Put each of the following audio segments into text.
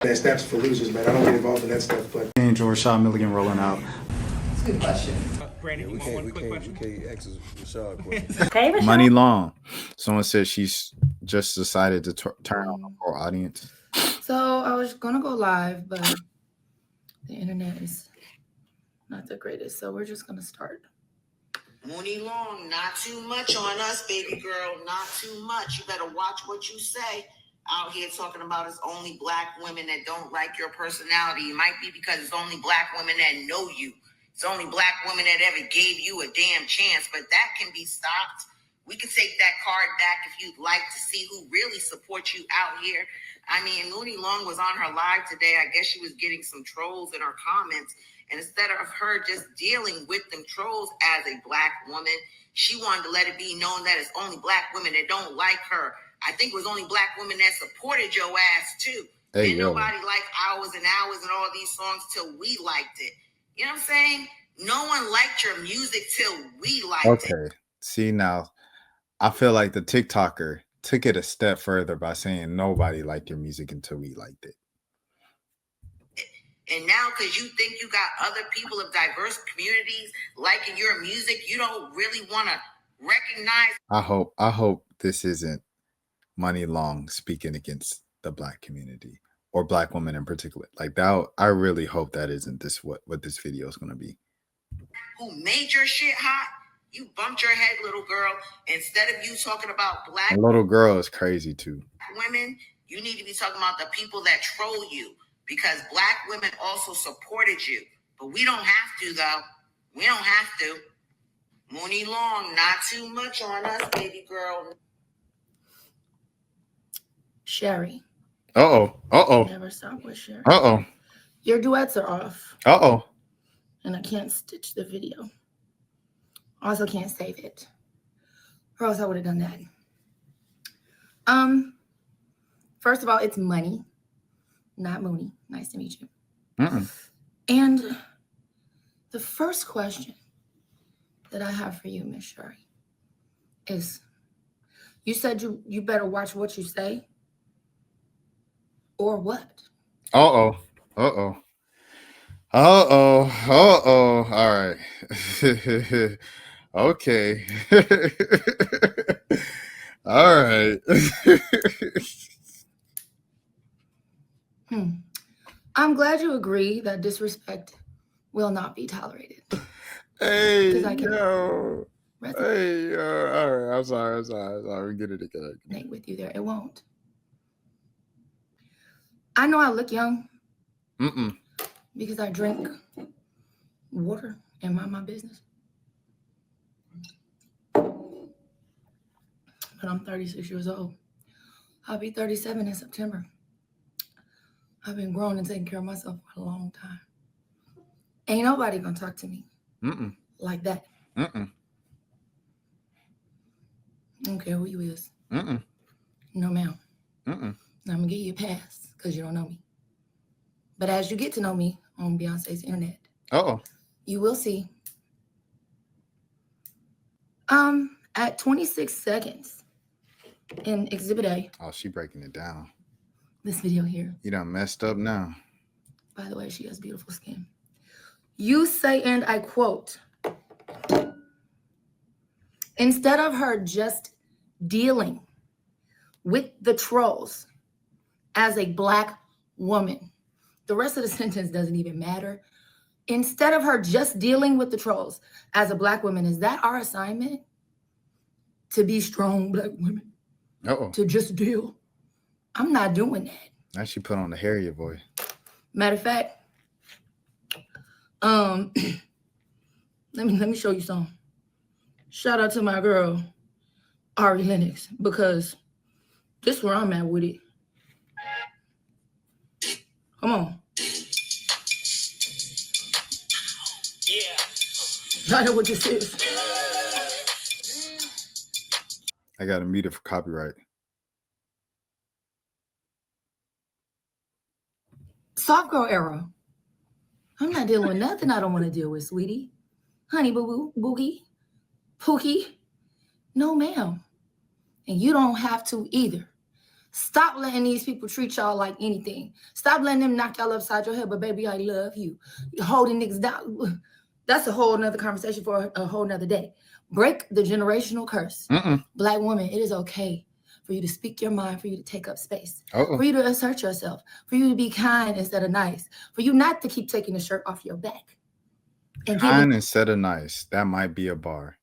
That snaps for losers, man. I don't get involved in that stuff, but Angel Rashad Milligan rolling out. That's a good question. Brandon, We can't ask Rashad questions. Hey, Rashad. Muni Long. Someone said she's just decided to turn on her audience. So I was gonna go live, but the internet is not the greatest. So we're just gonna start. Muni Long, not too much on us, baby girl. Not too much. You better watch what you say. Out here talking about it's only black women that don't like your personality. It might be because it's only black women that know you. It's only black women that ever gave you a damn chance, but that can be stopped. We can take that card back if you'd like to see who really supports you out here. I mean, Muni Long was on her live today. I guess she was getting some trolls in her comments. And instead of her just dealing with them trolls as a black woman, she wanted to let it be known that it's only black women that don't like her. I think it was only black women that supported your ass too. Hey, and nobody liked Hours and Hours and all these songs till we liked it. You know what I'm saying? No one liked your music till we liked it. Okay. See, now I feel like the TikToker took it a step further by saying nobody liked your music until we liked it. And now, because you think you got other people of diverse communities liking your music, you don't really want to recognize. I hope this isn't Muni Long speaking against the black community or black women in particular. Like that, I really hope that isn't what this video is going to be. Who made your shit hot? You bumped your head, little girl. Instead of you talking about black little girl is crazy too. Women, you need to be talking about the people that troll you, because black women also supported you. But we don't have to, though. We don't have to. Muni Long, not too much on us, baby girl. Sherry. Never stop with Sherry. Your duets are off. And I can't stitch the video. Also can't save it. Or else I would have done that. First of all, it's Money, not Mooney. Nice to meet you. And the first question that I have for you, Miss Sherry, is you said you better watch what you say, or what? All right. Okay. All right. I'm glad you agree that disrespect will not be tolerated. Hey, yo. Hey, yo. All right. I'm sorry. We get it again. With you there. It won't. I know I look young. Because I drink water and mind my business. But I'm 36 years old. I'll be 37 in September. I've been growing and taking care of myself for a long time. Ain't nobody gonna talk to me like that. I don't care who you is. No, ma'am. I'm gonna give you a pass because you don't know me. But as you get to know me on Beyonce's internet, you will see. At 26 seconds in Exhibit A. Oh, she breaking it down. This video here. You done messed up now. By the way, she has beautiful skin. You say, and I quote, instead of her just dealing with the trolls as a black woman, the rest of the sentence doesn't even matter. Instead of her just dealing with the trolls as a black woman, is that our assignment? To be strong black women? To just deal? I'm not doing that. Now she put on the Harriet voice. Matter of fact, let me show you something. Shout out to my girl, Ari Lennox, because this is where I'm at with it. Come on. Yeah. I know what this is. I got to mute it for copyright. Soft girl era. I'm not dealing with nothing I don't want to deal with, sweetie. Honey boo boo, boogie, pookie. No, ma'am. And you don't have to either. Stop letting these people treat y'all like anything. Stop letting them knock y'all upside your head. But baby, I love you. Holding niggas down. That's a whole nother conversation for a whole nother day. Break the generational curse. Black woman, it is okay for you to speak your mind, for you to take up space, for you to assert yourself, for you to be kind instead of nice, for you not to keep taking the shirt off your back. And kind instead of nice. That might be a bar.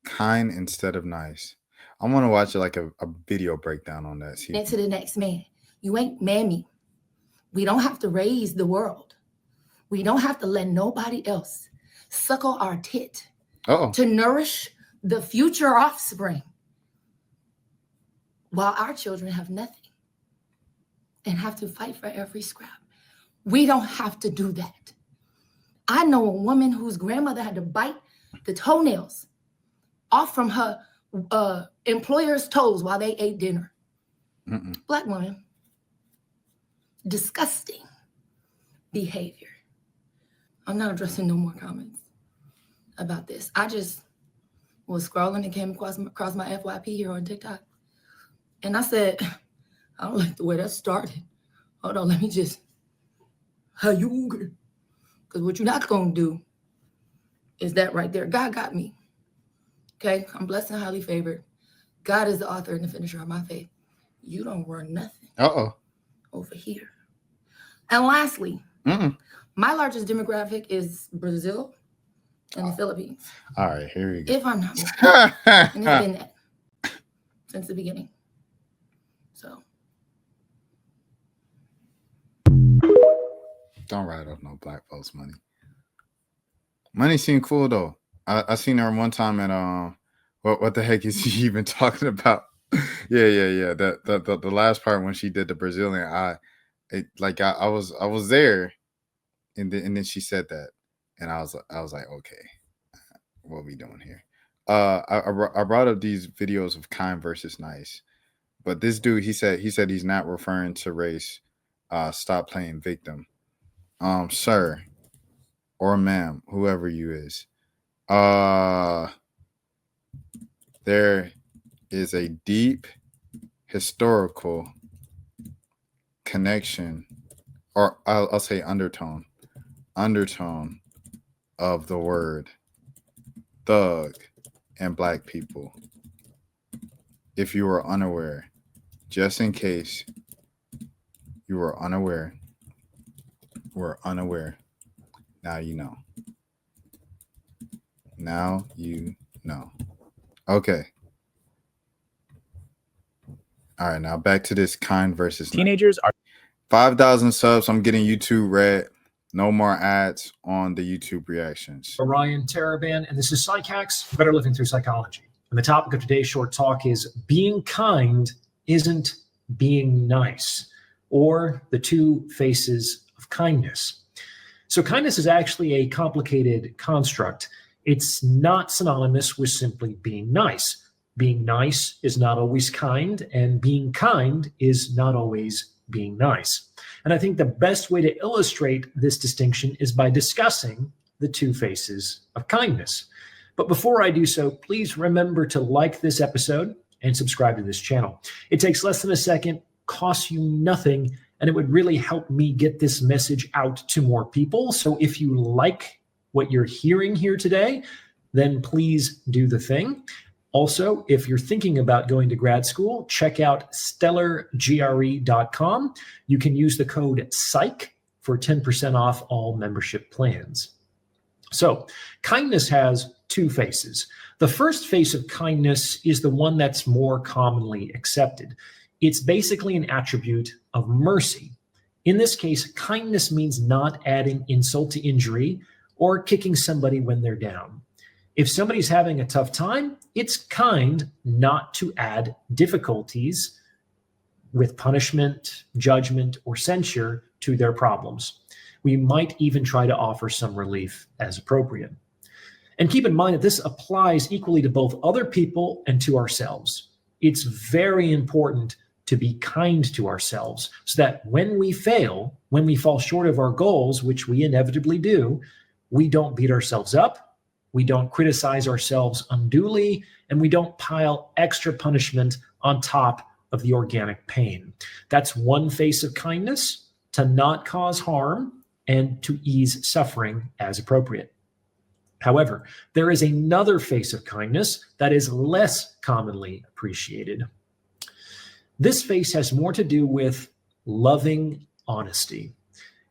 Kind instead of nice. I want to watch like a video breakdown on that. And to the next man. You ain't mammy. We don't have to raise the world. We don't have to let nobody else suckle our tit to nourish the future offspring while our children have nothing and have to fight for every scrap. We don't have to do that. I know a woman whose grandmother had to bite the toenails off from her employer's toes while they ate dinner. Black woman. Disgusting behavior. I'm not addressing no more comments about this. I just was scrolling and came across my FYP here on TikTok. And I said, I don't like the way that started. Hold on, let me just, because what you're not going to do is that right there. God got me. Okay, I'm blessed and highly favored. God is the author and the finisher of my faith. You don't run nothing over here. And lastly, my largest demographic is Brazil and the Philippines. All right, here we go. If I'm not mistaken. And it's been that since the beginning. So. Don't write off no black folks' money. Money seemed cool though. I seen her one time at what the heck is he even talking about? yeah. The last part when she did the Brazilian, I was there, and then she said that, and I was like, okay, what are we doing here? I brought up these videos of kind versus nice, but this dude he said he's not referring to race. Stop playing victim, sir or ma'am, whoever you is. There is a deep historical connection, or I'll say undertone of the word thug and black people. If you are unaware, just in case you are unaware, now you know. Now you know. Okay. All right, now back to this kind versus teenagers are 5,000 subs. I'm getting YouTube red. No more ads on the YouTube reactions. Ryan Taraban, and this is Psych Hacks, Better Living Through Psychology. And the topic of today's short talk is being kind isn't being nice, or the two faces of kindness. So kindness is actually a complicated construct. It's not synonymous with simply being nice. Being nice is not always kind, and being kind is not always being nice. And I think the best way to illustrate this distinction is by discussing the two faces of kindness. But before I do so, please remember to like this episode and subscribe to this channel. It takes less than a second, costs you nothing, and it would really help me get this message out to more people. So if you like what you're hearing here today, then please do the thing. Also, if you're thinking about going to grad school, check out stellargre.com. You can use the code PSYCH for 10% off all membership plans. So kindness has two faces. The first face of kindness is the one that's more commonly accepted. It's basically an attribute of mercy. In this case, kindness means not adding insult to injury or kicking somebody when they're down. If somebody's having a tough time, it's kind not to add difficulties with punishment, judgment, or censure to their problems. We might even try to offer some relief as appropriate. And keep in mind that this applies equally to both other people and to ourselves. It's very important to be kind to ourselves so that when we fail, when we fall short of our goals, which we inevitably do, we don't beat ourselves up. We don't criticize ourselves unduly, and we don't pile extra punishment on top of the organic pain. That's one face of kindness, to not cause harm and to ease suffering as appropriate. However, there is another face of kindness that is less commonly appreciated. This face has more to do with loving honesty,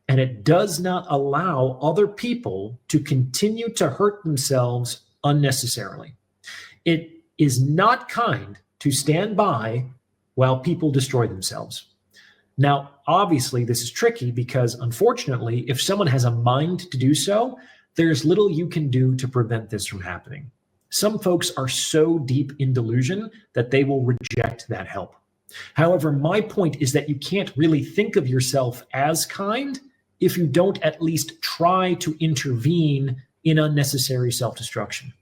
and it does not allow other people to continue to hurt themselves unnecessarily. It is not kind to stand by while people destroy themselves. Now, obviously, this is tricky because, unfortunately, if someone has a mind to do so, there's little you can do to prevent this from happening. Some folks are so deep in delusion that they will reject that help. However, my point is that you can't really think of yourself as kind if you don't at least try to intervene in unnecessary self-destruction.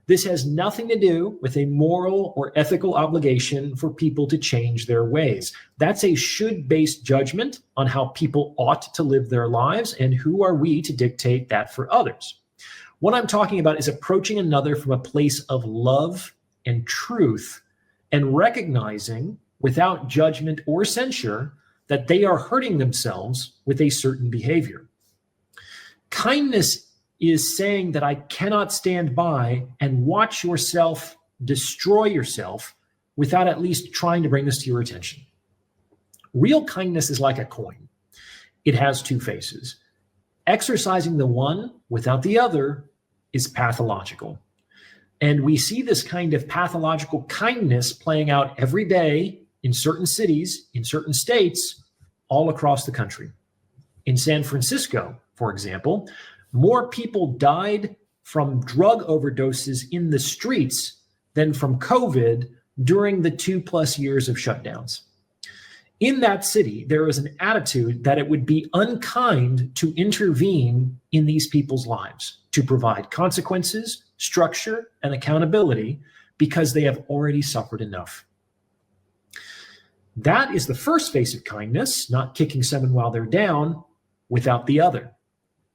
This has nothing to do with a moral or ethical obligation for people to change their ways. That's a should-based judgment on how people ought to live their lives, and who are we to dictate that for others? What I'm talking about is approaching another from a place of love and truth, and recognizing without judgment or censure that they are hurting themselves with a certain behavior. Kindness is saying that I cannot stand by and watch yourself destroy yourself without at least trying to bring this to your attention. Real kindness is like a coin. It has two faces. Exercising the one without the other is pathological. And we see this kind of pathological kindness playing out every day in certain cities, in certain states, all across the country. In San Francisco, for example, more people died from drug overdoses in the streets than from COVID during the 2+ years of shutdowns. In that city, there is an attitude that it would be unkind to intervene in these people's lives, to provide consequences, structure, and accountability because they have already suffered enough. That is the first face of kindness, not kicking someone while they're down without the other.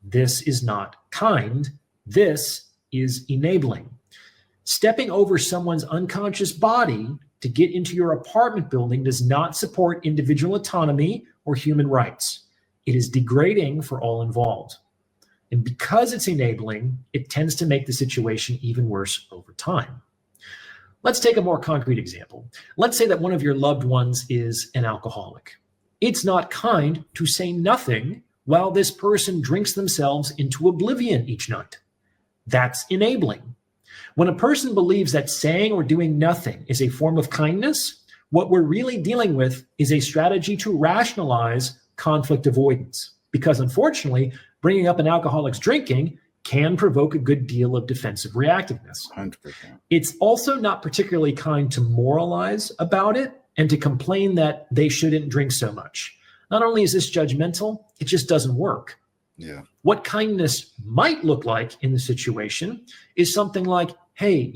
This is not kind. This is enabling. Stepping over someone's unconscious body to get into your apartment building does not support individual autonomy or human rights. It is degrading for all involved. And because it's enabling, it tends to make the situation even worse over time. Let's take a more concrete example. Let's say that one of your loved ones is an alcoholic. It's not kind to say nothing while this person drinks themselves into oblivion each night. That's enabling. When a person believes that saying or doing nothing is a form of kindness, what we're really dealing with is a strategy to rationalize conflict avoidance. Because unfortunately, bringing up an alcoholic's drinking can provoke a good deal of defensive reactiveness. 100%. It's also not particularly kind to moralize about it and to complain that they shouldn't drink so much. Not only is this judgmental, it just doesn't work. Yeah. What kindness might look like in the situation is something like, hey,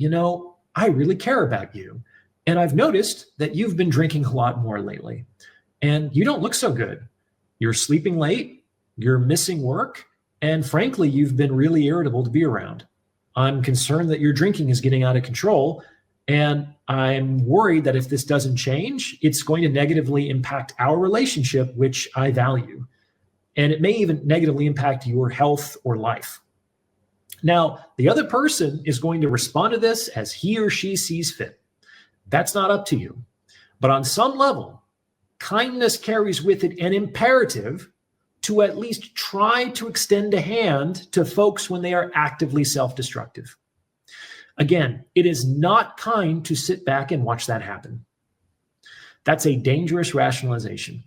I really care about you. And I've noticed that you've been drinking a lot more lately. And you don't look so good. You're sleeping late, you're missing work, and frankly, you've been really irritable to be around. I'm concerned that your drinking is getting out of control, and I'm worried that if this doesn't change, it's going to negatively impact our relationship, which I value. And it may even negatively impact your health or life. Now, the other person is going to respond to this as he or she sees fit. That's not up to you. But on some level, kindness carries with it an imperative to at least try to extend a hand to folks when they are actively self-destructive. Again, it is not kind to sit back and watch that happen. That's a dangerous rationalization.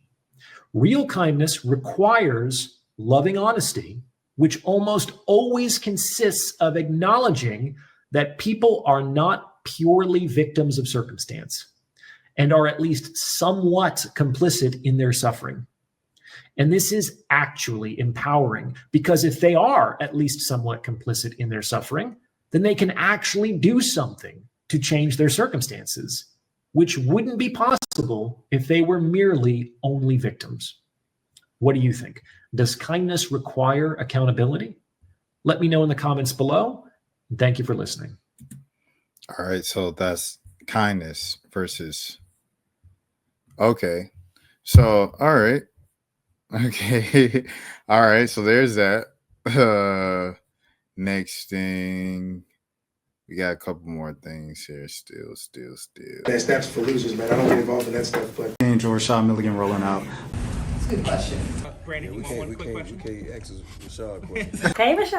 Real kindness requires loving honesty, which almost always consists of acknowledging that people are not purely victims of circumstance and are at least somewhat complicit in their suffering. And this is actually empowering, because if they are at least somewhat complicit in their suffering, then they can actually do something to change their circumstances, which wouldn't be possible if they were merely only victims. What do you think? Does kindness require accountability? Let me know in the comments below. Thank you for listening. All right. So that's kindness versus Okay. So, all right. Okay. All right. So there's that. Next thing, we got a couple more things here. Still. that steps for losers, man. I don't get involved in that stuff, but Angel Rashad Milligan rolling out. That's a good question. We can't ask Rashad questions. Hey, Rashad.